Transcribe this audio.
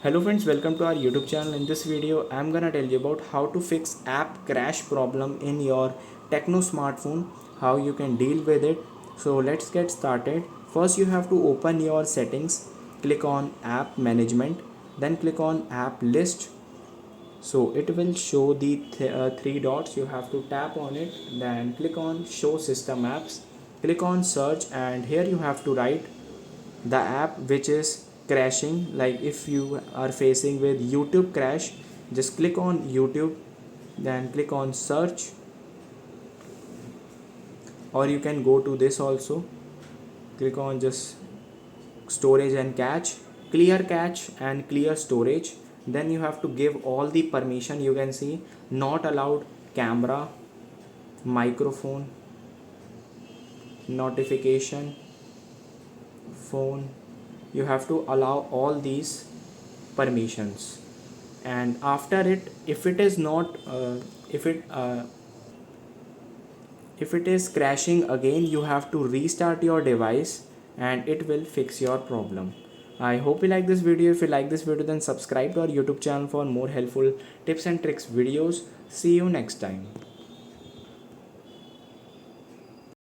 Hello friends, welcome to our YouTube channel. In this video, I'm gonna tell you about how to fix app crash problem in your Tecno smartphone, how you can deal with it. So let's get started. First, you have to open your settings, click on app management, then click on app list. So it will show the three dots. You have to tap on it, then click on show system apps, click on search, and here you have to write the app which is crashing. Like if you are facing with YouTube crash, just click on YouTube, then click on search, or you can go to this also, click on just storage and cache, clear cache and clear storage. Then you have to give all the permission. You can see not allowed camera, microphone, notification, phone. You have to allow all these permissions, and after it, if it is not if it is crashing again, you have to restart your device and it will fix your problem. I hope you like this video. If you like this video, then subscribe to our YouTube channel for more helpful tips and tricks videos. See you next time.